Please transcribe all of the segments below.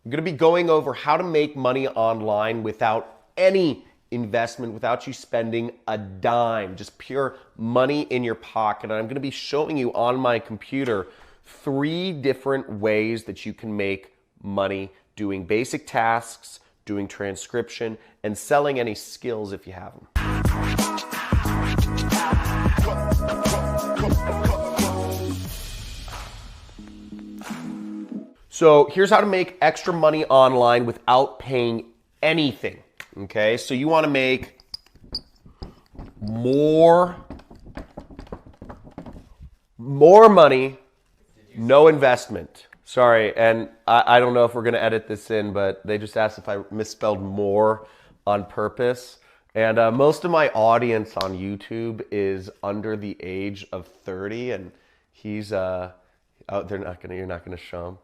I'm going to be going over how to make money online without any investment, without you spending a dime, just pure money in your pocket. And I'm going to be showing you on my computer 3 different ways that you can make money doing basic tasks, doing transcription, and selling any skills if you have them. So here's how to make extra money online without paying anything, okay? So you want to make more money, no investment. Sorry, and I don't know if we're going to edit this in, but they just asked if I misspelled more on purpose. And most of my audience on YouTube is under the age of 30, and he's you're not gonna show him.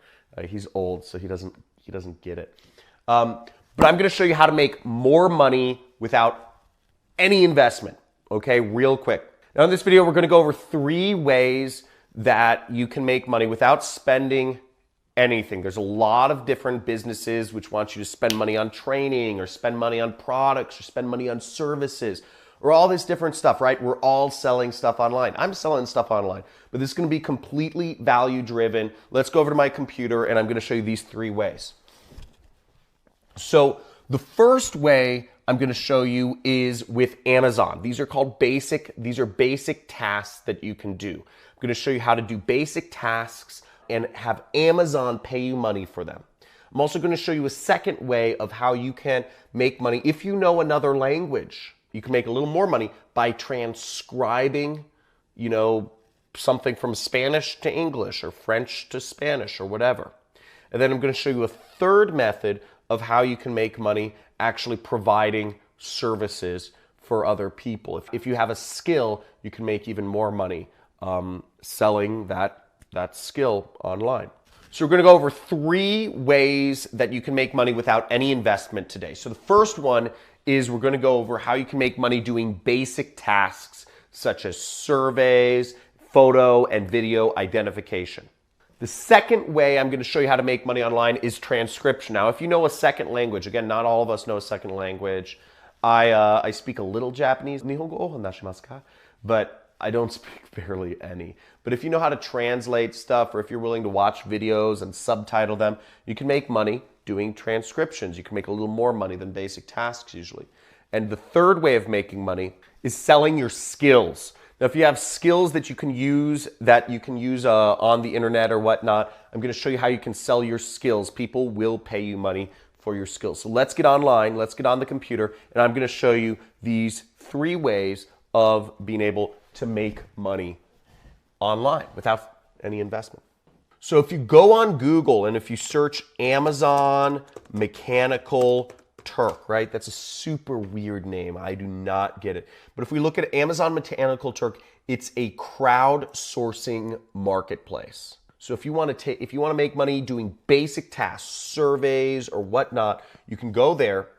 He's old, so he doesn't get it. But I'm gonna show you how to make more money without any investment, okay, real quick. Now in this video, we're gonna go over 3 ways that you can make money without spending anything. There's a lot of different businesses which want you to spend money on training or spend money on products or spend money on services or all this different stuff, right? We're all selling stuff online. I'm selling stuff online, but this is going to be completely value driven. Let's go over to my computer and I'm going to show you these 3 ways. So the first way I'm going to show you is with Amazon. These are called basic tasks that you can do. I'm going to show you how to do basic tasks and have Amazon pay you money for them. I'm also going to show you a second way of how you can make money if you know another language. You can make a little more money by transcribing, something from Spanish to English or French to Spanish or whatever. And then I'm going to show you a third method of how you can make money actually providing services for other people. If you have a skill, you can make even more money selling that skill online. So we're going to go over 3 ways that you can make money without any investment today. So the first one is we're going to go over how you can make money doing basic tasks such as surveys, photo and video identification. The second way I'm going to show you how to make money online is transcription. Now, if you know a second language, again, not all of us know a second language. I speak a little Japanese, Nihongo nashimasu ka? But I don't speak barely any. But if you know how to translate stuff, or if you're willing to watch videos and subtitle them, you can make money doing transcriptions. You can make a little more money than basic tasks usually. And the third way of making money is selling your skills. Now, if you have skills that you can use on the internet or whatnot, I'm going to show you how you can sell your skills. People will pay you money for your skills. So let's get online, let's get on the computer, and I'm going to show you these 3 ways of being able to make money online without any investment. So if you go on Google and if you search Amazon Mechanical Turk, right? That's a super weird name. I do not get it. But if we look at Amazon Mechanical Turk, it's a crowdsourcing marketplace. So if you want to make money doing basic tasks, surveys or whatnot, you can go there.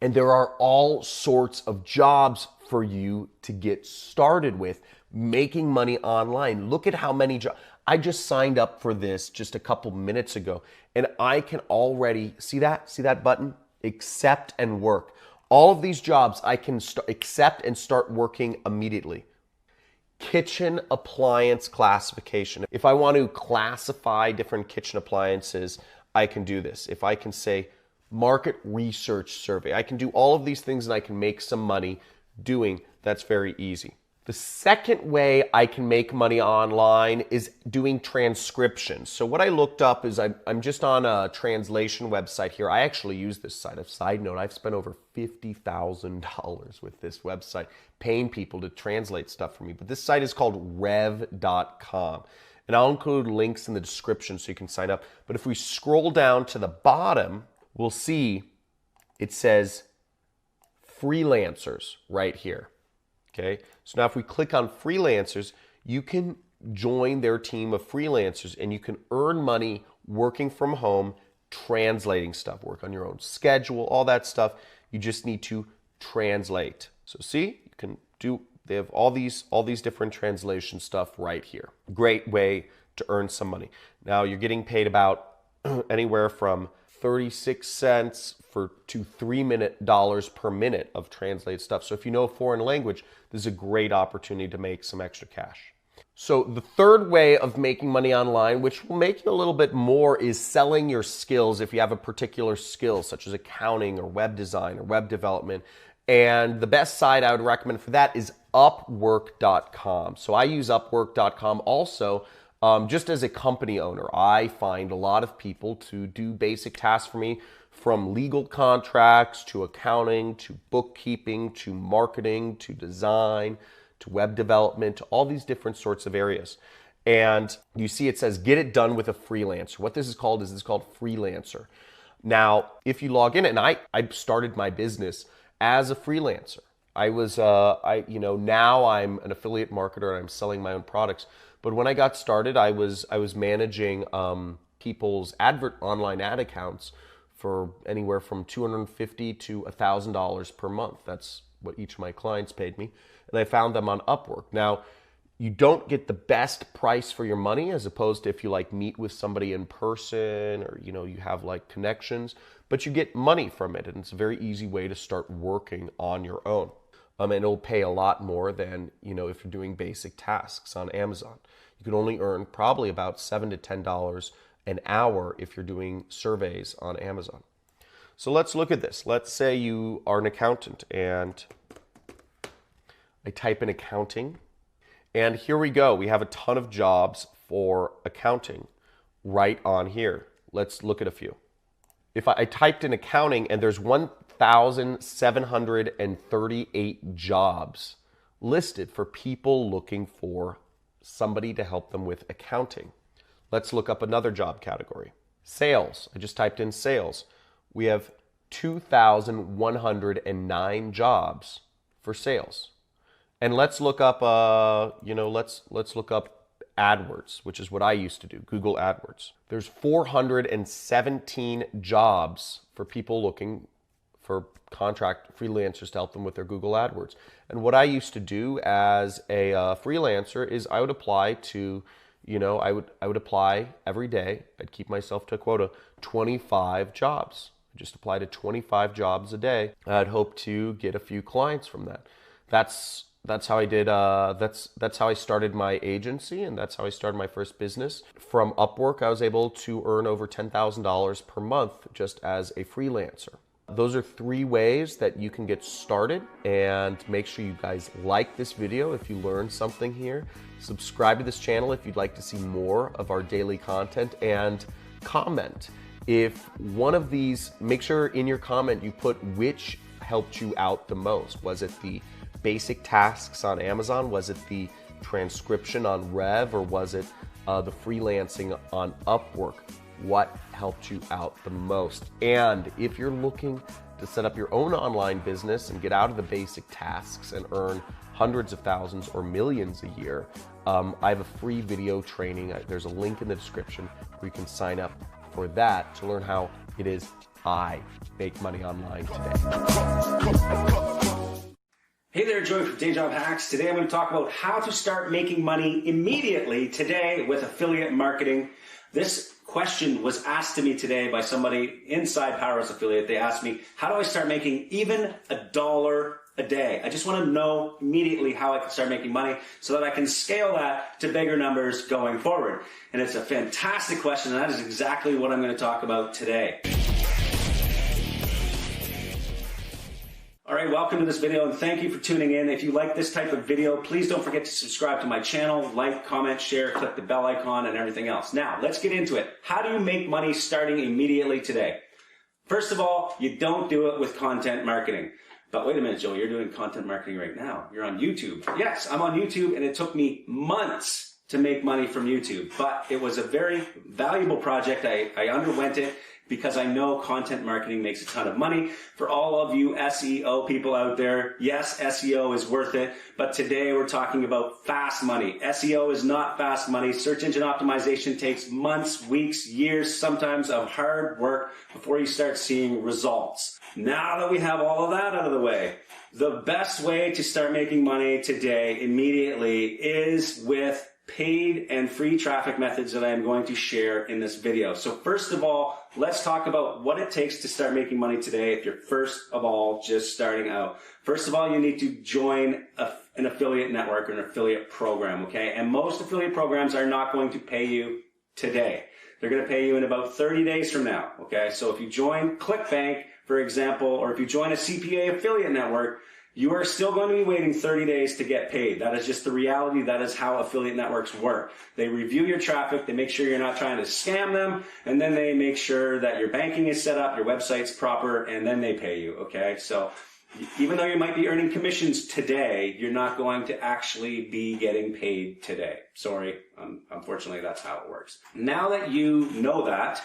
And there are all sorts of jobs for you to get started with making money online. Look at how many jobs. I just signed up for this just a couple minutes ago, and I can already see that button, accept and work. All of these jobs I can accept and start working immediately. Kitchen appliance classification. If I want to classify different kitchen appliances, I can do this. If I can say market research survey, I can do all of these things and I can make some money doing. That's very easy. The second way I can make money online is doing transcription. So what I looked up is I'm just on a translation website here. I actually use this site. A side note, I've spent over $50,000 with this website paying people to translate stuff for me. But this site is called rev.com. And I'll include links in the description so you can sign up. But if we scroll down to the bottom, we'll see it says freelancers right here. Okay, so now if we click on freelancers, you can join their team of freelancers and you can earn money working from home, translating stuff, work on your own schedule, all that stuff. You just need to translate. So see, you can They have all these different translation stuff right here. Great way to earn some money. Now you're getting paid about anywhere from 36 cents to $3 per minute of translated stuff. So if you know a foreign language, this is a great opportunity to make some extra cash. So the third way of making money online, which will make you a little bit more, is selling your skills if you have a particular skill, such as accounting or web design or web development. And the best site I would recommend for that is Upwork.com. So I use Upwork.com also just as a company owner. I find a lot of people to do basic tasks for me, from legal contracts to accounting to bookkeeping to marketing to design to web development, to all these different sorts of areas. And you see it says, get it done with a freelancer. What this is called freelancer. Now, if you log in, and I started my business as a freelancer. Now I'm an affiliate marketer and I'm selling my own products. But when I got started, I was managing people's online ad accounts for anywhere from $250 to $1,000 per month. That's what each of my clients paid me. And I found them on Upwork. Now, you don't get the best price for your money as opposed to if you meet with somebody in person or you have connections, but you get money from it, and it's a very easy way to start working on your own. And it'll pay a lot more than if you're doing basic tasks on Amazon. You can only earn probably about $7 to $10 an hour if you're doing surveys on Amazon. So let's look at this. Let's say you are an accountant, and I type in accounting. And here we go. We have a ton of jobs for accounting right on here. Let's look at a few. If I typed in accounting, and there's 1,738 jobs listed for people looking for somebody to help them with accounting. Let's look up another job category. Sales. I just typed in sales. We have 2,109 jobs for sales. And let's look up, let's look up AdWords, which is what I used to do, Google AdWords. There's 417 jobs for people looking for contract freelancers to help them with their Google AdWords. And what I used to do as a freelancer is I would apply to, I would apply every day. I'd keep myself to a quota, 25 jobs. I just apply to 25 jobs a day. I'd hope to get a few clients from that. That's how I did. That's how I started my agency, and that's how I started my first business. From Upwork, I was able to earn over $10,000 per month just as a freelancer. Those are 3 ways that you can get started, and make sure you guys like this video if you learned something here. Subscribe to this channel if you'd like to see more of our daily content, and comment. If one of these, make sure in your comment you put which helped you out the most. Was it the basic tasks on Amazon? Was it the transcription on Rev? Or was it the freelancing on Upwork? What helped you out the most? And if you're looking to set up your own online business and get out of the basic tasks and earn hundreds of thousands or millions a year, I have a free video training. There's a link in the description where you can sign up for that to learn how it is I make money online today. Hey there, Joey from Day Job Hacks. Today I'm going to talk about how to start making money immediately today with affiliate marketing. This question was asked to me today by somebody inside Powerhouse Affiliate. They asked me, how do I start making even $1 a day? I just want to know immediately how I can start making money so that I can scale that to bigger numbers going forward. And it's a fantastic question, and that is exactly what I'm going to talk about today. All right, welcome to this video, and thank you for tuning in. If you like this type of video, please don't forget to subscribe to my channel, like, comment, share, click the bell icon, and everything else. Now, let's get into it. How do you make money starting immediately today? First of all, you don't do it with content marketing. But wait a minute, Joe, you're doing content marketing right now. You're on YouTube. Yes, I'm on YouTube, and it took me months to make money from YouTube, but it was a very valuable project. I underwent it because I know content marketing makes a ton of money. For all of you SEO people out there, yes, SEO is worth it, but today we're talking about fast money. SEO is not fast money. Search engine optimization takes months, weeks, years, sometimes of hard work before you start seeing results. Now that we have all of that out of the way, the best way to start making money today immediately is with paid and free traffic methods that I am going to share in this video. So first of all, let's talk about what it takes to start making money today if you're first of all just starting out. First of all, you need to join an affiliate network or an affiliate program, okay? And most affiliate programs are not going to pay you today. They're going to pay you in about 30 days from now, okay? So if you join ClickBank, for example, or if you join a CPA affiliate network, you are still going to be waiting 30 days to get paid. That is just the reality. That is how affiliate networks work. They review your traffic, they make sure you're not trying to scam them, and then they make sure that your banking is set up, your website's proper, and then they pay you, okay? So even though you might be earning commissions today, you're not going to actually be getting paid today. Sorry, unfortunately, that's how it works. Now that you know that,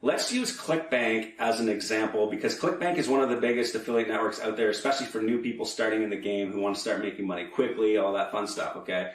let's use ClickBank as an example because ClickBank is one of the biggest affiliate networks out there, especially for new people starting in the game who want to start making money quickly, all that fun stuff, okay?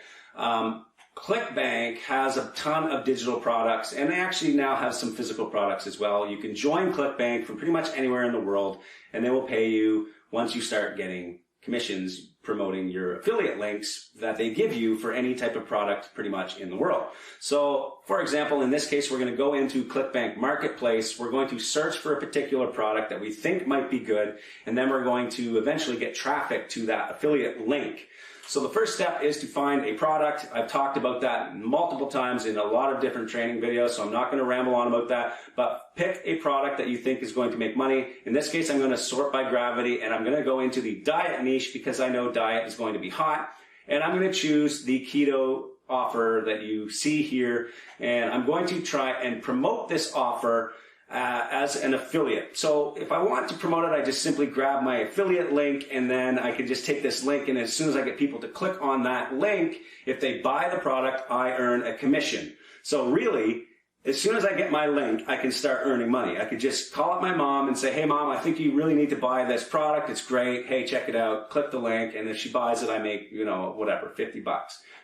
ClickBank has a ton of digital products, and they actually now have some physical products as well. You can join ClickBank from pretty much anywhere in the world, and they will pay you once you start getting commissions promoting your affiliate links that they give you for any type of product pretty much in the world. So, for example, in this case, we're going to go into ClickBank Marketplace. We're going to search for a particular product that we think might be good, and then we're going to eventually get traffic to that affiliate link. So the first step is to find a product. I've talked about that multiple times in a lot of different training videos, so I'm not going to ramble on about that, but pick a product that you think is going to make money. In this case, I'm going to sort by gravity, and I'm going to go into the diet niche because I know diet is going to be hot, and I'm going to choose the keto offer that you see here, and I'm going to try and promote this offer as an affiliate. So if I want to promote it, I just simply grab my affiliate link, and then I can just take this link, and as soon as I get people to click on that link, if they buy the product, I earn a commission. So really, as soon as I get my link, I can start earning money. I could just call up my mom and say, hey mom, I think you really need to buy this product. It's great. Hey, check it out. Click the link. And if she buys it, I make, whatever, $50.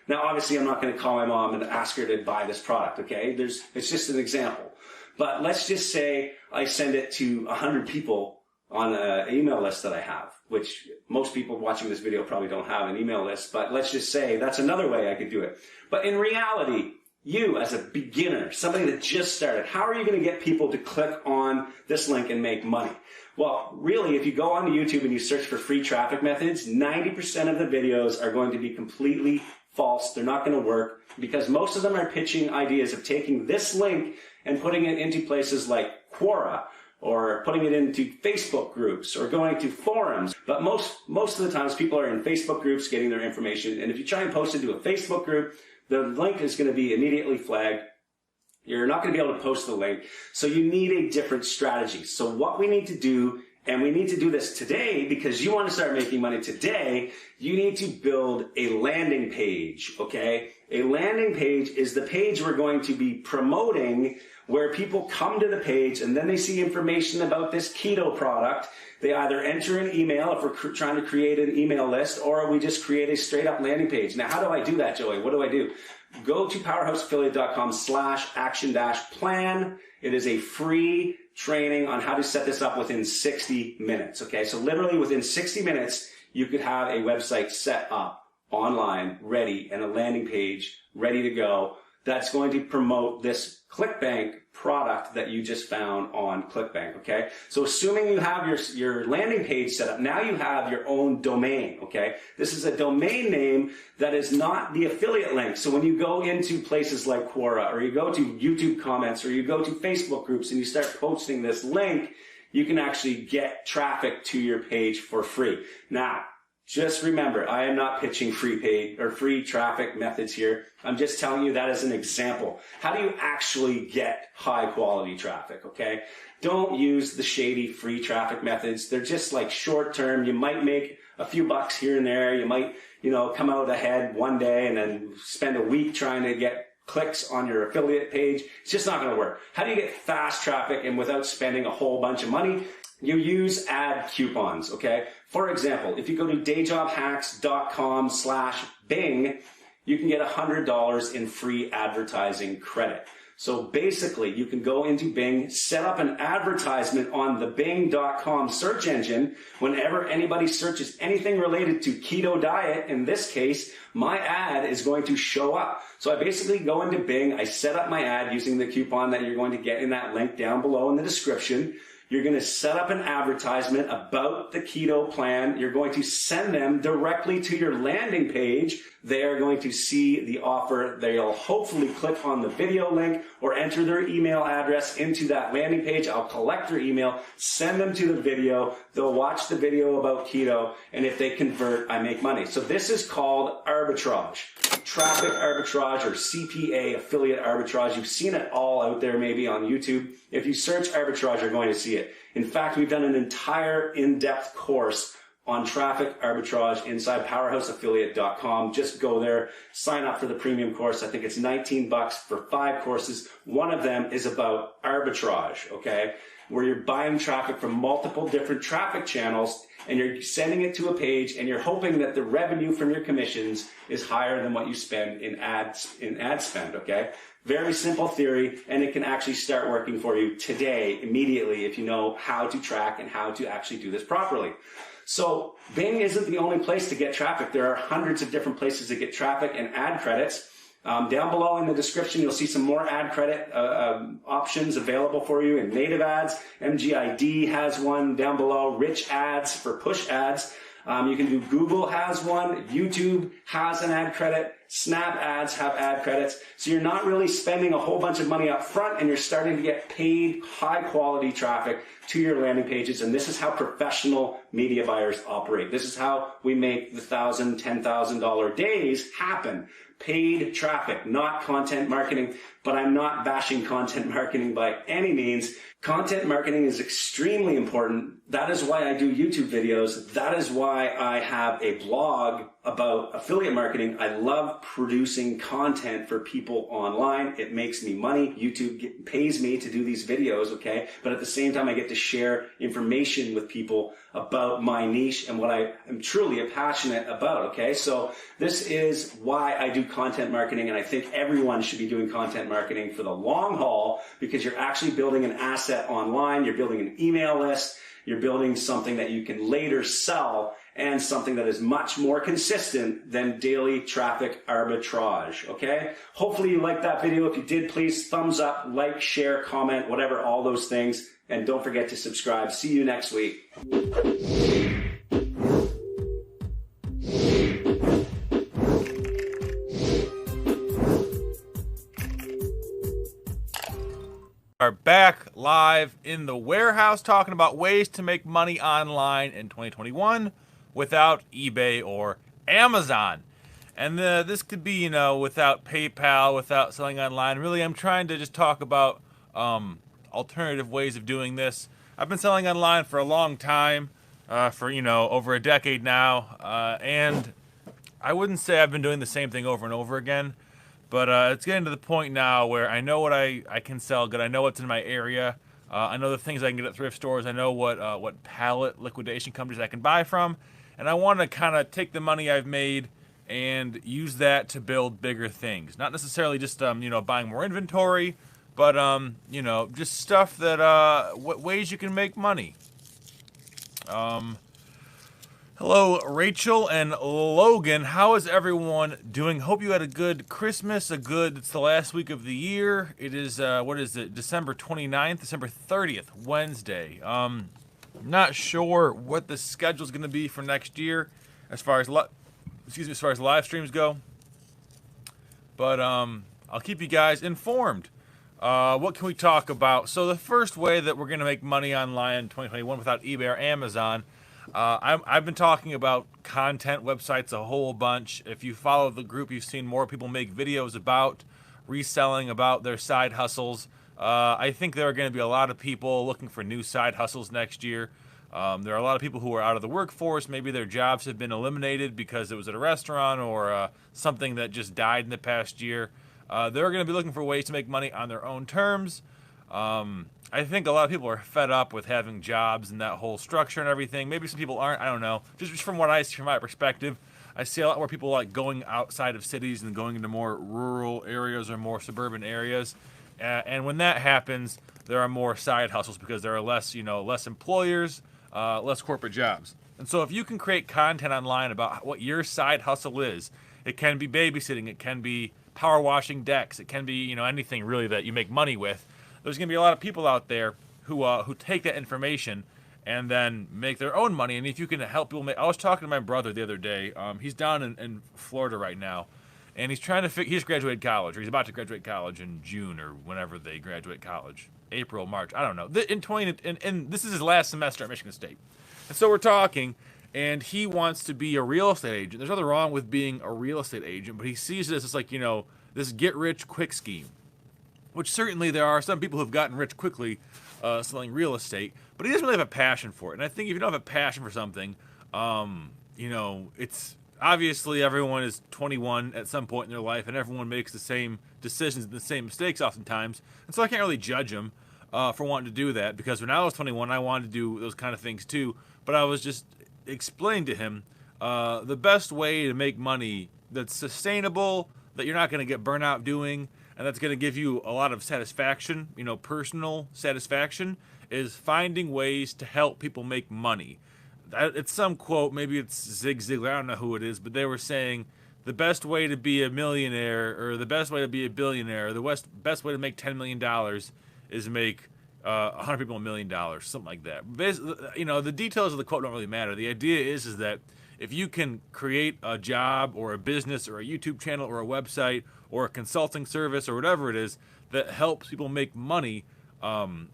Now, obviously, I'm not going to call my mom and ask her to buy this product. Okay. It's just an example. But let's just say I send it to 100 people on an email list that I have, which most people watching this video probably don't have an email list, but let's just say that's another way I could do it. But in reality, you as a beginner, somebody that just started, how are you going to get people to click on this link and make money? Well, really, if you go onto YouTube and you search for free traffic methods, 90% of the videos are going to be completely false. They're not going to work because most of them are pitching ideas of taking this link and putting it into places like Quora or putting it into Facebook groups or going to forums. But most of the times people are in Facebook groups getting their information. And if you try and post it to a Facebook group, the link is going to be immediately flagged. You're not going to be able to post the link. So you need a different strategy. So what we need to do, and we need to do this today because you want to start making money today, you need to build a landing page, okay? A landing page is the page we're going to be promoting where people come to the page and then they see information about this keto product. They either enter an email if we're trying to create an email list, or we just create a straight up landing page. Now, how do I do that, Joey? What do? Go to powerhouseaffiliate.com/action-plan. It is a free training on how to set this up within 60 minutes. Okay, so literally within 60 minutes, you could have a website set up online, ready, and a landing page ready to go that's going to promote this ClickBank product that you just found on ClickBank, okay? So assuming you have your landing page set up, now you have your own domain, okay? This is a domain name that is not the affiliate link. So when you go into places like Quora, or you go to YouTube comments, or you go to Facebook groups and you start posting this link, you can actually get traffic to your page for free. Now, just remember, I am not pitching free paid or free traffic methods here. I'm just telling you that as an example. How do you actually get high quality traffic, okay? Don't use the shady free traffic methods. They're just like short term. You might make a few bucks here and there. You might, come out ahead one day and then spend a week trying to get clicks on your affiliate page. It's just not going to work. How do you get fast traffic and without spending a whole bunch of money? You use ad coupons, okay? For example, if you go to dayjobhacks.com/Bing, you can get $100 in free advertising credit. So basically, you can go into Bing, set up an advertisement on the Bing.com search engine. Whenever anybody searches anything related to keto diet, in this case, my ad is going to show up. So I basically go into Bing, I set up my ad using the coupon that you're going to get in that link down below in the description. You're going to set up an advertisement about the keto plan. You're going to send them directly to your landing page. They are going to see the offer. They'll hopefully click on the video link or enter their email address into that landing page. I'll collect their email, send them to the video. They'll watch the video about keto, and if they convert, I make money. So this is called arbitrage. Traffic arbitrage or CPA, affiliate arbitrage. You've seen it all out there maybe on YouTube. If you search arbitrage, you're going to see it. In fact, we've done an entire in-depth course on traffic arbitrage inside powerhouseaffiliate.com. Just go there, sign up for the premium course. I think it's $19 for 5 courses. One of them is about arbitrage, okay? Where you're buying traffic from multiple different traffic channels and you're sending it to a page and you're hoping that the revenue from your commissions is higher than what you spend in ad spend, okay? Very simple theory, and it can actually start working for you today, immediately, if you know how to track and how to actually do this properly. So Bing isn't the only place to get traffic. There are hundreds of different places to get traffic and ad credits. Down below in the description, you'll see some more ad credit options available for you in native ads. MGID has one down below. Rich ads for push ads. You can do Google has one. YouTube has an ad credit. Snap ads have ad credits. So you're not really spending a whole bunch of money up front, and you're starting to get paid high quality traffic to your landing pages. And this is how professional media buyers operate. This is how we make the $1,000, $10,000 days happen. Paid traffic, not content marketing. But I'm not bashing content marketing by any means. Content marketing is extremely important. That is why I do YouTube videos. That is why I have a blog about affiliate marketing. I love producing content for people online. It makes me money. YouTube pays me to do these videos, okay? But at the same time, I get to share information with people about my niche and what I am truly passionate about, okay? So this is why I do content marketing, and I think everyone should be doing content marketing for the long haul, because you're actually building an asset online. You're building an email list. You're building something that you can later sell, and something that is much more consistent than daily traffic arbitrage, okay? Hopefully you liked that video. If you did, please thumbs up, like, share, comment, whatever, all those things. And don't forget to subscribe. See you next week. Are back live in the warehouse talking about ways to make money online in 2021 without eBay or Amazon. And this could be, without PayPal, without selling online. Really, I'm trying to just talk about alternative ways of doing this. I've been selling online for a long time, for, over a decade now. And I wouldn't say I've been doing the same thing over and over again. But it's getting to the point now where I know what I can sell good. I know what's in my area. I know the things I can get at thrift stores. I know what pallet liquidation companies I can buy from. And I want to kind of take the money I've made and use that to build bigger things. Not necessarily just, buying more inventory, but, just stuff that, ways you can make money. Hello, Rachel and Logan. How is everyone doing? Hope you had a good Christmas, it's the last week of the year. It is, December 29th, December 30th, Wednesday. Not sure what the schedule is going to be for next year as far as live streams go. But I'll keep you guys informed. What can we talk about? So the first way that we're going to make money online in 2021 without eBay or Amazon, I've been talking about content websites a whole bunch. If you follow the group, you've seen more people make videos about reselling, about their side hustles. I think there are going to be a lot of people looking for new side hustles next year. There are a lot of people who are out of the workforce. Maybe their jobs have been eliminated because it was at a restaurant or something that just died in the past year. They're going to be looking for ways to make money on their own terms. I think a lot of people are fed up with having jobs and that whole structure and everything. Maybe some people aren't. I don't know. Just from what I see from my perspective, I see a lot more people like going outside of cities and going into more rural areas or more suburban areas. And when that happens, there are more side hustles because there are less employers, less corporate jobs. And so if you can create content online about what your side hustle is, it can be babysitting, it can be power washing decks, it can be, anything really that you make money with. There's going to be a lot of people out there who take that information and then make their own money. And if you can help people I was talking to my brother the other day. He's down in Florida right now, and he's trying to he just graduated college, or he's about to graduate college in June or whenever they graduate college, April, March, I don't know. And this is his last semester at Michigan State. And so we're talking, and he wants to be a real estate agent. There's nothing wrong with being a real estate agent, but he sees this as like, this get rich quick scheme. Which certainly there are some people who've gotten rich quickly selling real estate, but he doesn't really have a passion for it. And I think if you don't have a passion for something, it's obviously everyone is 21 at some point in their life, and everyone makes the same decisions and the same mistakes oftentimes. And so I can't really judge him for wanting to do that, because when I was 21, I wanted to do those kind of things too. But I was just explaining to him the best way to make money that's sustainable, that you're not going to get burnt out doing, and that's going to give you a lot of satisfaction, personal satisfaction, is finding ways to help people make money. It's some quote, maybe it's Zig Ziglar, I don't know who it is, but they were saying the best way to be a millionaire, or the best way to be a billionaire, or the best way to make $10 million is make 100 people $1 million, something like that. Basically, the details of the quote don't really matter. The idea is that if you can create a job or a business or a YouTube channel or a website or a consulting service or whatever it is that helps people make money,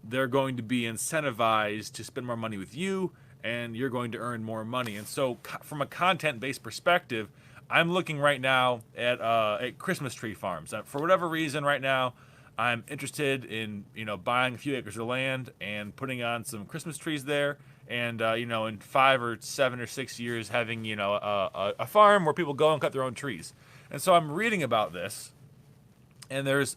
they're going to be incentivized to spend more money with you, and you're going to earn more money. And so from a content-based perspective, I'm looking right now at Christmas tree farms. For whatever reason right now, I'm interested in buying a few acres of land and putting on some Christmas trees there. And, in 5 or 7 or 6 years, having, a farm where people go and cut their own trees. And so I'm reading about this, and there's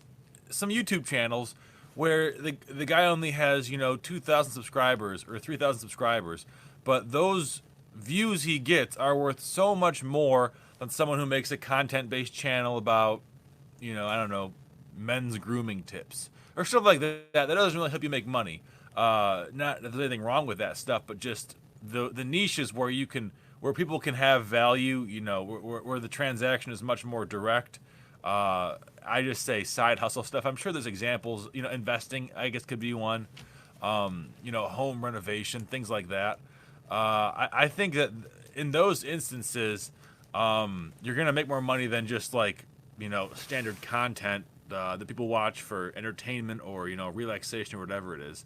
some YouTube channels where the guy only has, 2,000 subscribers or 3,000 subscribers, but those views he gets are worth so much more than someone who makes a content-based channel about, I don't know, men's grooming tips or stuff like that. That doesn't really help you make money. Not that there's anything wrong with that stuff, but just the niches where people can have value, where the transaction is much more direct. I just say side hustle stuff. I'm sure there's examples, investing, I guess, could be one, home renovation, things like that. I think that in those instances, you're going to make more money than just like, standard content that people watch for entertainment or, relaxation or whatever it is.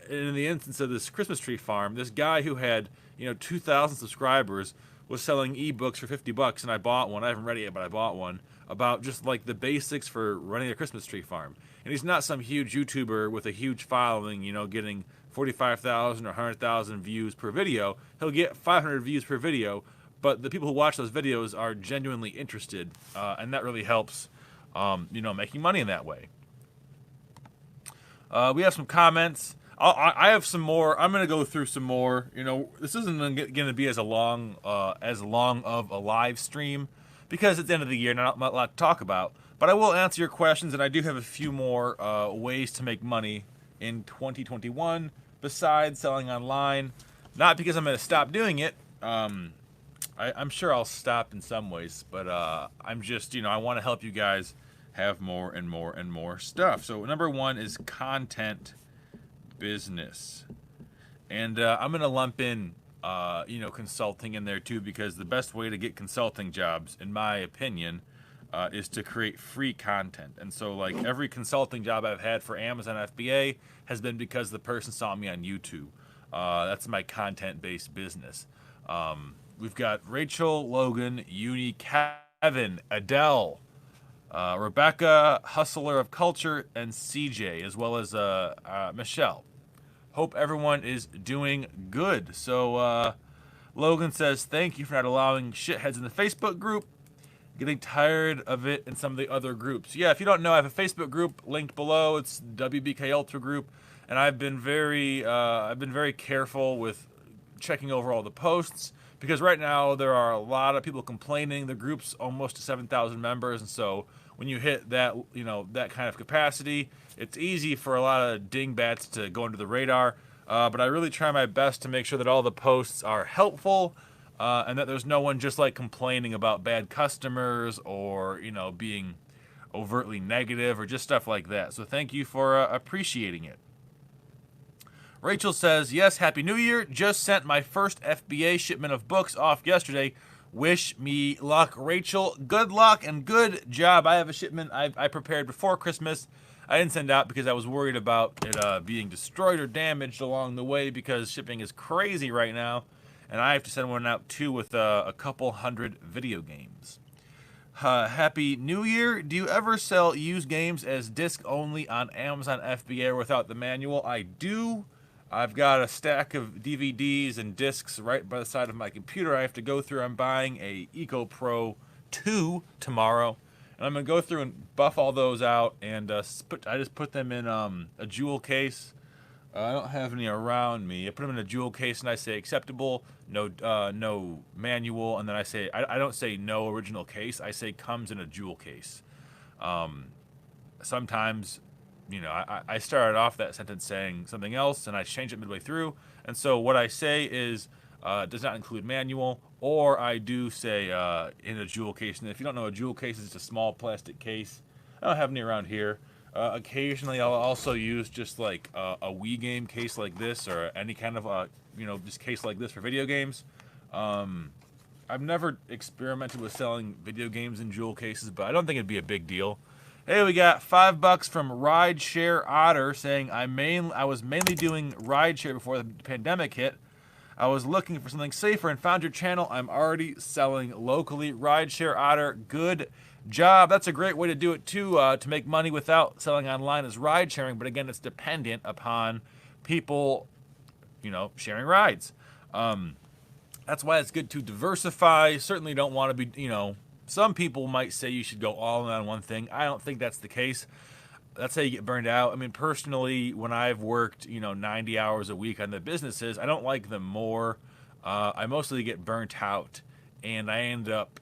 In the instance of this Christmas tree farm, this guy who had, 2,000 subscribers was selling ebooks for $50, and I bought one. I haven't read it yet, but I bought one about just like the basics for running a Christmas tree farm. And he's not some huge YouTuber with a huge following, getting 45,000 or 100,000 views per video. He'll get 500 views per video, but the people who watch those videos are genuinely interested, and that really helps, making money in that way. We have some comments. I have some more. I'm going to go through some more. This isn't going to be as long of a live stream because it's the end of the year and not a lot to talk about. But I will answer your questions, and I do have a few more ways to make money in 2021 besides selling online. Not because I'm going to stop doing it. I'm sure I'll stop in some ways, but I'm just, I want to help you guys have more and more and more stuff. So number one is content business. And I'm going to lump in, consulting in there too, because the best way to get consulting jobs, in my opinion, is to create free content. And so like every consulting job I've had for Amazon FBA has been because the person saw me on YouTube. That's my content-based business. We've got Rachel, Logan, Uni, Kevin, Adele, Rebecca, Hustler of Culture, and CJ, as well as Michelle. Hope everyone is doing good. So, Logan says, thank you for not allowing shitheads in the Facebook group. Getting tired of it in some of the other groups. Yeah, if you don't know, I have a Facebook group linked below. It's WBK Ultra Group, and I've been very careful with checking over all the posts because right now there are a lot of people complaining. The group's almost to 7,000 members, and so when you hit that, that kind of capacity, it's easy for a lot of dingbats to go under the radar. But I really try my best to make sure that all the posts are helpful. And that there's no one just like complaining about bad customers or being overtly negative or just stuff like that. So thank you for appreciating it. Rachel says, yes, Happy New Year. Just sent my first FBA shipment of books off yesterday. Wish me luck, Rachel. Good luck and good job. I have a shipment I prepared before Christmas. I didn't send out because I was worried about it being destroyed or damaged along the way because shipping is crazy right now. And I have to send one out too with a couple hundred video games. Happy New Year. Do you ever sell used games as disc only on Amazon FBA or without the manual? I do. I've got a stack of DVDs and discs right by the side of my computer I have to go through. I'm buying a Eco Pro 2 tomorrow. And I'm going to go through and buff all those out. And I just put them in a jewel case. I don't have any around me. I put them in a jewel case and I say acceptable, no manual, and then I say I don't say no original case. I say comes in a jewel case. Sometimes, I started off that sentence saying something else and I change it midway through, and so what I say is does not include manual, or I do say in a jewel case. And if you don't know, a jewel case is just a small plastic case. I don't have any around here. Occasionally, I'll also use just like a Wii game case like this, or any kind of just case like this for video games. I've never experimented with selling video games in jewel cases, but I don't think it'd be a big deal. Hey, we got $5 from Rideshare Otter saying I was mainly doing rideshare before the pandemic hit. I was looking for something safer and found your channel. I'm already selling locally. Rideshare Otter, good job. That's a great way to do it too, to make money without selling online is ride sharing. But again, it's dependent upon people, sharing rides. That's why it's good to diversify. Certainly don't want to be, some people might say you should go all in on one thing. I don't think that's the case. That's how you get burned out. I mean, personally, when I've worked, 90 hours a week on the businesses, I don't like them more. I mostly get burnt out, and I end up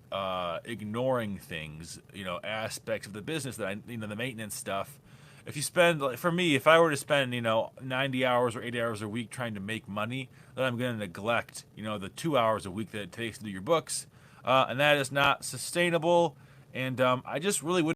ignoring things, aspects of the business that the maintenance stuff. If you spend, like for me, if I were to spend, 90 hours or 80 hours a week trying to make money, then I'm going to neglect, the 2 hours a week that it takes to do your books, and that is not sustainable. And I just really would.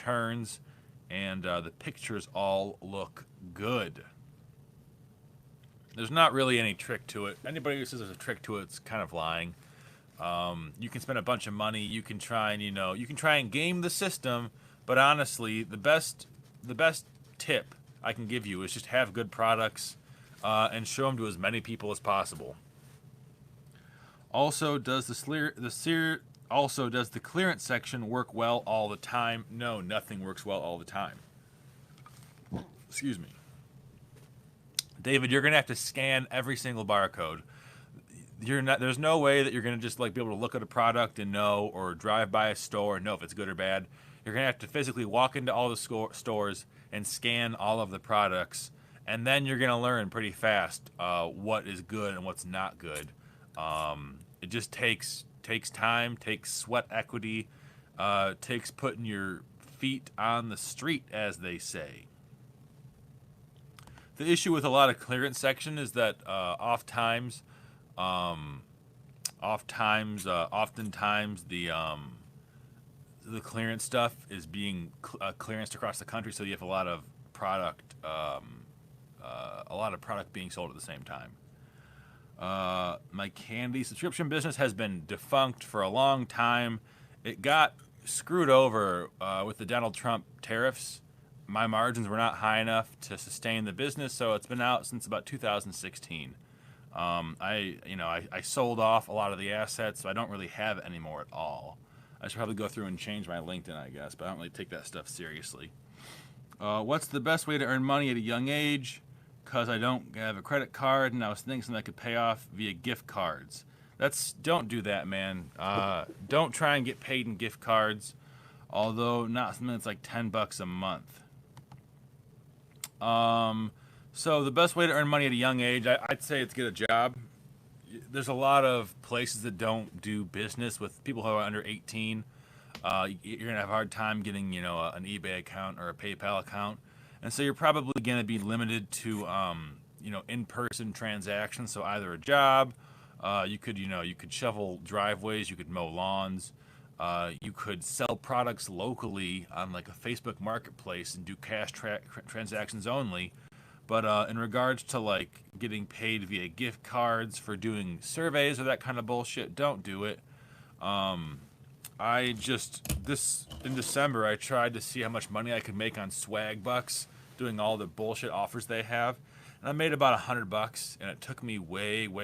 returns, and the pictures all look good. There's not really any trick to it. Anybody who says there's a trick to it's kind of lying. You can spend a bunch of money. You can try and game the system. But honestly, the best tip I can give you is just have good products and show them to as many people as possible. Also, does the clearance section work well all the time? No, nothing works well all the time. Excuse me. David, you're gonna have to scan every single barcode. There's no way that you're gonna just like be able to look at a product and know, or drive by a store and know if it's good or bad. You're gonna have to physically walk into all the stores and scan all of the products, and then you're gonna learn pretty fast what is good and what's not good. It just takes time, takes sweat equity, takes putting your feet on the street, as they say. The issue with a lot of clearance section is that oftentimes the clearance stuff is being clearanced across the country, so you have a lot of product being sold at the same time. My candy subscription business has been defunct for a long time. It got screwed over with the Donald Trump tariffs. My margins were not high enough to sustain the business, so it's been out since about 2016. I sold off a lot of the assets, so I don't really have it anymore at all. I should probably go through and change my LinkedIn, I guess, but I don't really take that stuff seriously. What's the best way to earn money at a young age? Because I don't have a credit card, and I was thinking something I could pay off via gift cards. Don't do that, man. Don't try and get paid in gift cards, although not something that's like $10 a month. So the best way to earn money at a young age, I'd say it's get a job. There's a lot of places that don't do business with people who are under 18. You're gonna have a hard time getting, an eBay account or a PayPal account, and so you're probably gonna be limited to, in-person transactions. So either a job, you could shovel driveways, you could mow lawns, you could sell products locally on like a Facebook marketplace and do cash transactions only. But in regards to like getting paid via gift cards for doing surveys or that kind of bullshit, don't do it. In December I tried to see how much money I could make on Swagbucks, doing all the bullshit offers they have, and I made about $100, and it took me way too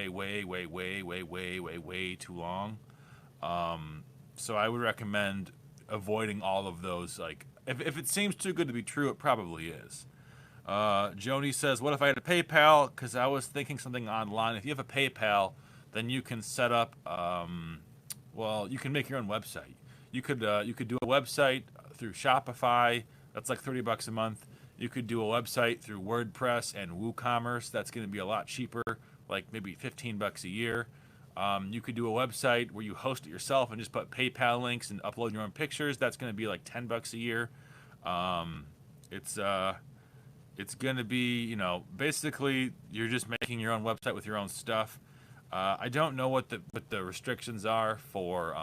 long. So I would recommend avoiding all of those. Like, if it seems too good to be true, it probably is. Joni says, what if I had a PayPal? Because I was thinking something online. If you have a PayPal, then you can set up, you can make your own website. You could do a website through Shopify. That's like $30 a month. You could do a website through WordPress and WooCommerce. That's going to be a lot cheaper, like maybe $15 a year. You could do a website where you host it yourself and just put PayPal links and upload your own pictures. That's going to be like $10 a year. It's going to be, basically you're just making your own website with your own stuff. I don't know what the restrictions are for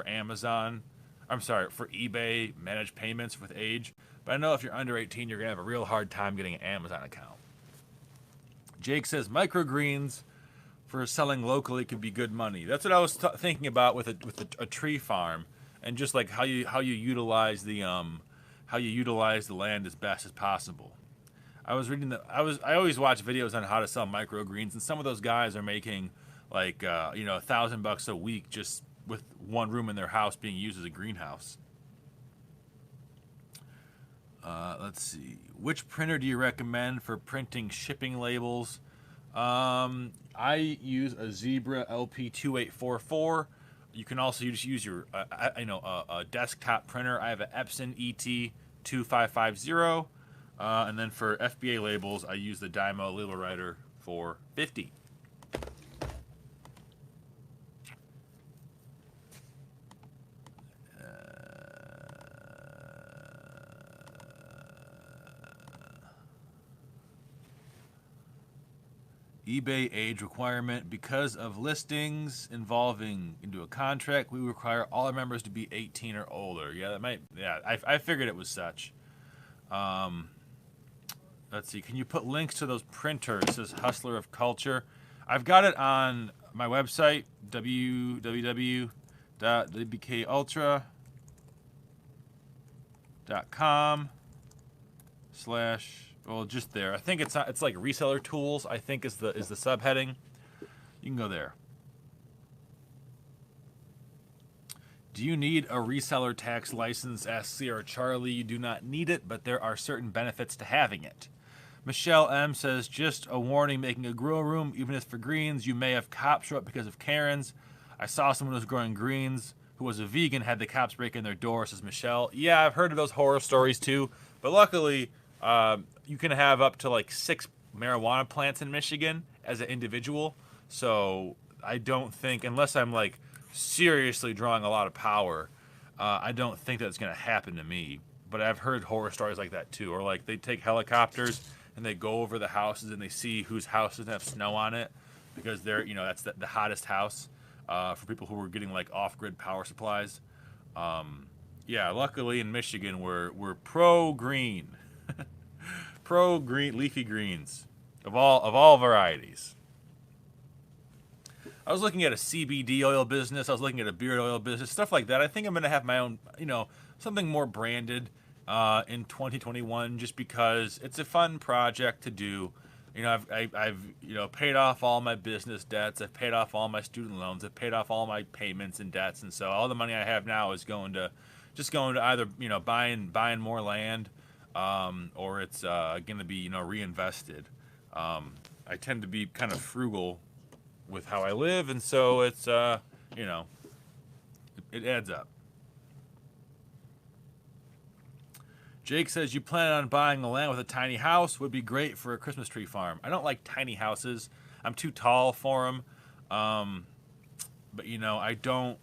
Amazon. I'm sorry, for eBay managed payments with age. But I know if you're under 18, you're going to have a real hard time getting an Amazon account. Jake says microgreens for selling locally could be good money. That's what I was thinking about with a tree farm, and just like how you utilize the land as best as possible. I always watch videos on how to sell microgreens, and some of those guys are making like $1,000 a week just with one room in their house being used as a greenhouse. Let's see. Which printer do you recommend for printing shipping labels? I use a Zebra LP2844. You can also just use your a desktop printer. I have an Epson ET2550. And then for FBA labels, I use the Dymo Label Writer for 50. eBay age requirement because of listings involving into a contract. We require all our members to be 18 or older. Yeah, that might. Yeah, I figured it was such. Let's see. Can you put links to those printers? It says Hustler of Culture. I've got it on my website, www.dbkultra.com/ well, just there. I think it's not. It's like reseller tools. I think is the subheading. You can go there. Do you need a reseller tax license? Asks Sierra Charlie. You do not need it, but there are certain benefits to having it. Michelle M says, just a warning, making a grow room, even if for greens, you may have cops show up because of Karens. I saw someone who was growing greens who was a vegan, had the cops break in their door, says Michelle. Yeah, I've heard of those horror stories too, but luckily, you can have up to like 6 marijuana plants in Michigan as an individual. So I don't think, unless I'm like seriously drawing a lot of power, I don't think that's going to happen to me. But I've heard horror stories like that too. Or like they take helicopters and they go over the houses and they see whose house doesn't have snow on it because they're, that's the hottest house for people who are getting like off-grid power supplies. Yeah, luckily in Michigan we're pro-green. Pro-green leafy greens of all varieties. I was looking at a CBD oil business. I was looking at a beard oil business, stuff like that. I think I'm going to have my own, something more branded in 2021, just because it's a fun project to do. I've paid off all my business debts. I've paid off all my student loans. I've paid off all my payments and debts, and so all the money I have now is going to either buying more land, or it's going to be reinvested. I tend to be kind of frugal with how I live, and so it's it adds up. Jake says, you plan on buying the land with a tiny house. Would be great for a Christmas tree farm. I don't like tiny houses. I'm too tall for them. But I don't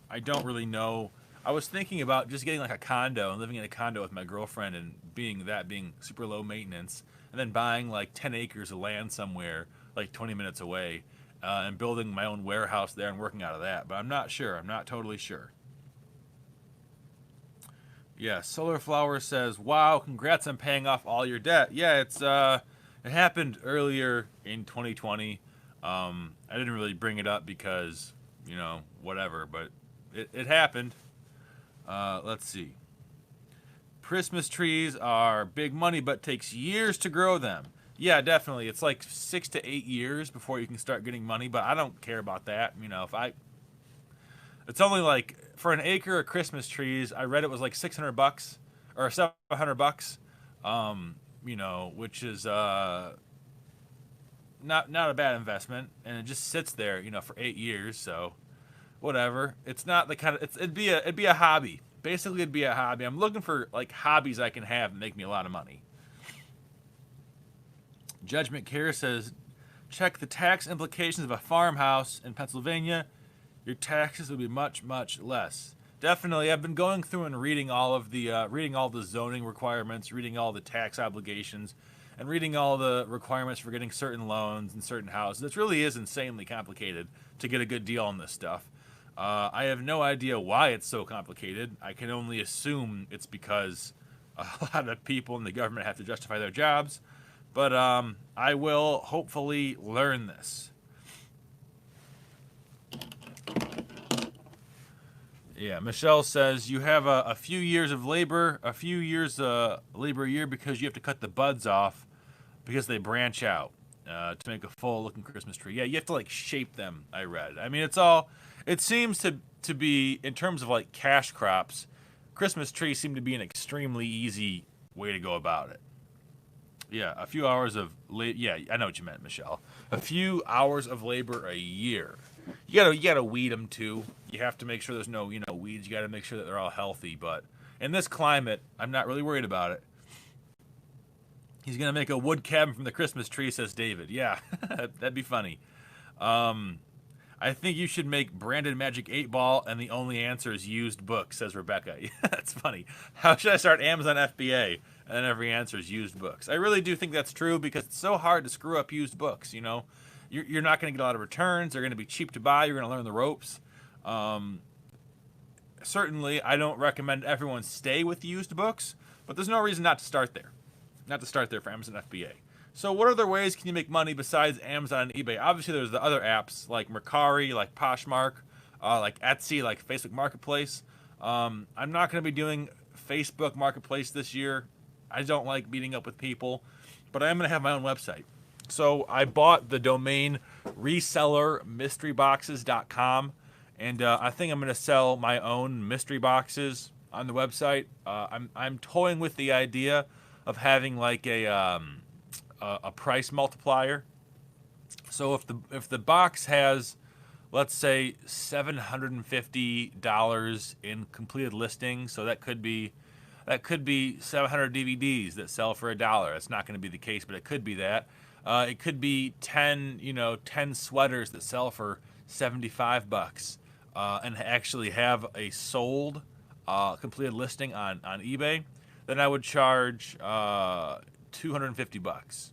really know. I was thinking about just getting like a condo and living in a condo with my girlfriend and being super low maintenance, and then buying like 10 acres of land somewhere like 20 minutes away, and building my own warehouse there and working out of that. But I'm not sure. I'm not totally sure. Yeah, Solar Flower says, wow, congrats on paying off all your debt. Yeah, it happened earlier in 2020. I didn't really bring it up because, whatever, but it happened. Let's see. Christmas trees are big money, but takes years to grow them. Yeah, definitely. It's like 6 to 8 years before you can start getting money, but I don't care about that. It's only like for an acre of Christmas trees, I read it was like $600 or $700, which is not a bad investment, and it just sits there, for 8 years. So whatever. It's not the kind of it'd be a hobby. Basically, it'd be a hobby. I'm looking for like hobbies I can have and make me a lot of money. Judgment Care says, check the tax implications of a farmhouse in Pennsylvania. Your taxes will be much, much less. Definitely, I've been going through and reading all the zoning requirements, reading all the tax obligations, and reading all the requirements for getting certain loans and certain houses. It really is insanely complicated to get a good deal on this stuff. I have no idea why it's so complicated. I can only assume it's because a lot of people in the government have to justify their jobs. But I will hopefully learn this. Yeah, Michelle says you have a few years of labor, a year because you have to cut the buds off because they branch out to make a full-looking Christmas tree. Yeah, you have to like shape them. I read. I mean, it seems to be in terms of like cash crops. Christmas trees seem to be an extremely easy way to go about it. Yeah, a few hours of yeah, I know what you meant, Michelle. A few hours of labor a year. You gotta weed them too. You have to make sure there's no weeds. You gotta make sure that they're all healthy. But in this climate, I'm not really worried about it. He's gonna make a wood cabin from the Christmas tree, says David. Yeah, that'd be funny. I think you should make Branded Magic 8-Ball, and the only answer is used books, says Rebecca. Yeah, that's funny. How should I start Amazon FBA? And then every answer is used books. I really do think that's true because it's so hard to screw up used books, You you're not going to get a lot of returns. They're going to be cheap to buy. You're going to learn the ropes. Certainly, I don't recommend everyone stay with used books, but there's no reason not to start there. Not to start there for Amazon FBA. So what other ways can you make money besides Amazon and eBay? Obviously, there's the other apps like Mercari, like Poshmark, like Etsy, like Facebook Marketplace. I'm not going to be doing Facebook Marketplace this year. I don't like meeting up with people, but I am going to have my own website. So I bought the domain resellermysteryboxes.com, and I think I'm going to sell my own mystery boxes on the website. I'm toying with the idea of having like a price multiplier. So if the box has, let's say, $750 in completed listings, so that could be 700 DVDs that sell for $1. That's not going to be the case, but it could be that. It could be 10 sweaters that sell for $75, and actually have a sold completed listing on eBay. Then I would charge $250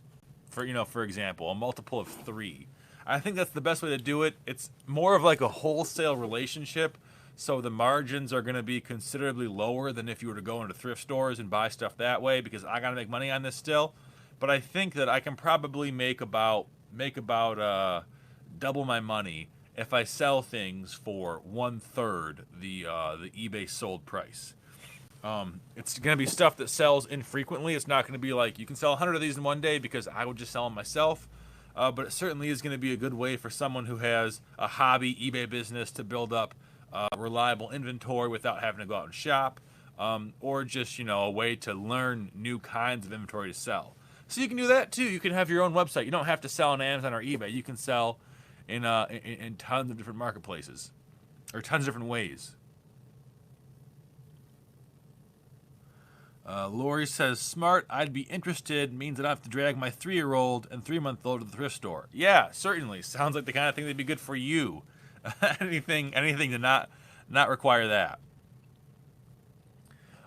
for example, a multiple of 3. I think that's the best way to do it. It's more of like a wholesale relationship, so the margins are going to be considerably lower than if you were to go into thrift stores and buy stuff that way, because I got to make money on this still. But I think that I can probably make about double my money if I sell things for 1/3 the eBay sold price. It's going to be stuff that sells infrequently. It's not going to be like you can sell 100 of these in one day, because I would just sell them myself. But it certainly is going to be a good way for someone who has a hobby eBay business to build up reliable inventory without having to go out and shop, or just a way to learn new kinds of inventory to sell. So you can do that too. You can have your own website. You don't have to sell on Amazon or eBay. You can sell in tons of different marketplaces, or tons of different ways. Lori says, smart, I'd be interested, means that I have to drag my 3-year-old and 3-month-old to the thrift store. Yeah, certainly. Sounds like the kind of thing that'd be good for you. anything to not require that.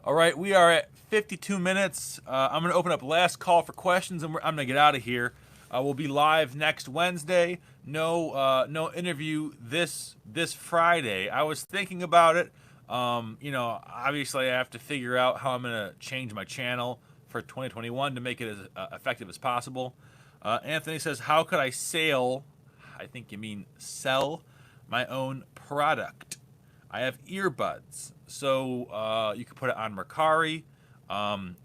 All right, we are at 52 minutes. I'm going to open up last call for questions, and I'm going to get out of here. We'll be live next Wednesday. No interview this Friday. I was thinking about it. Obviously I have to figure out how I'm going to change my channel for 2021 to make it as effective as possible. Anthony says, how could I sell my own product? I have earbuds. So you could put it on Mercari.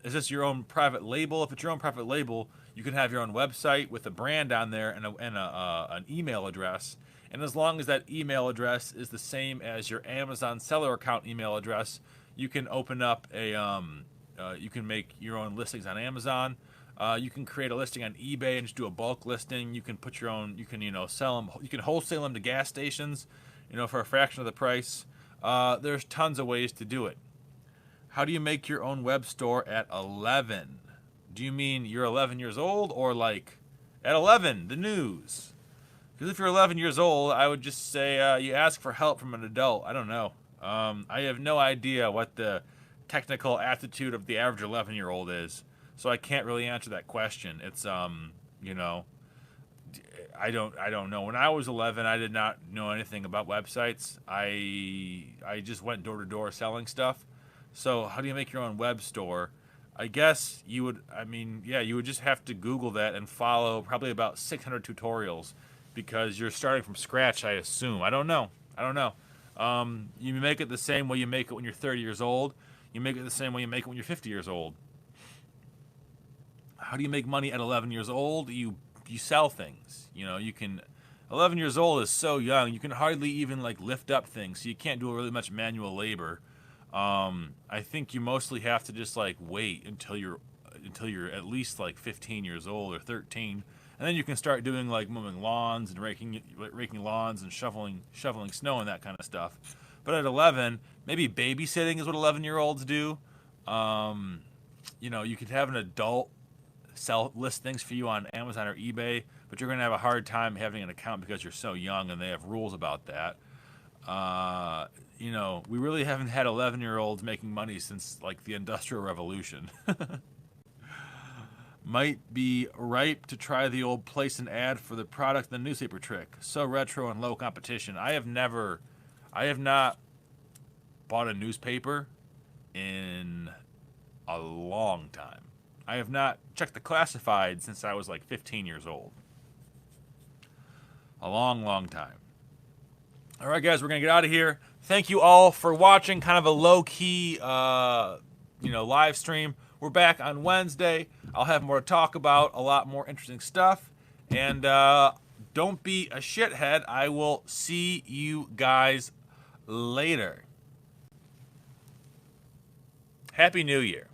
Is this your own private label? If it's your own private label, you can have your own website with a brand on there and an email address. And as long as that email address is the same as your Amazon seller account email address, you can open up you can make your own listings on Amazon. You can create a listing on eBay and just do a bulk listing. You can put your own, sell them. You can wholesale them to gas stations, for a fraction of the price. There's tons of ways to do it. How do you make your own web store at 11? Do you mean you're 11 years old, or like at 11, the news? Because if you're 11 years old, I would just say you ask for help from an adult. I don't know. I have no idea what the technical aptitude of the average 11-year-old is, so I can't really answer that question. It's I don't know. When I was 11, I did not know anything about websites. I just went door to door selling stuff. So how do you make your own web store? I guess you would. You would just have to Google that and follow probably about 600 tutorials. Because you're starting from scratch, I assume. I don't know. You make it the same way you make it when you're 30 years old. You make it the same way you make it when you're 50 years old. How do you make money at 11 years old? You sell things. You can. 11 years old is so young. You can hardly even lift up things. So you can't do really much manual labor. I think you mostly have to just wait until you're at least 15 years old or 13. And then you can start doing mowing lawns and raking lawns and shoveling snow and that kind of stuff. But at 11, maybe babysitting is what 11-year-olds do. You could have an adult list things for you on Amazon or eBay, but you're going to have a hard time having an account because you're so young, and they have rules about that. We really haven't had 11-year-olds making money since the Industrial Revolution. Might be ripe to try the old place an ad for the product in the newspaper trick. So retro and low competition. I have not bought a newspaper in a long time. I have not checked the classified since I was like 15 years old. A long, long time. All right, guys, we're going to get out of here. Thank you all for watching. Kind of a low-key, live stream. We're back on Wednesday. I'll have more to talk about, a lot more interesting stuff. And don't be a shithead. I will see you guys later. Happy New Year.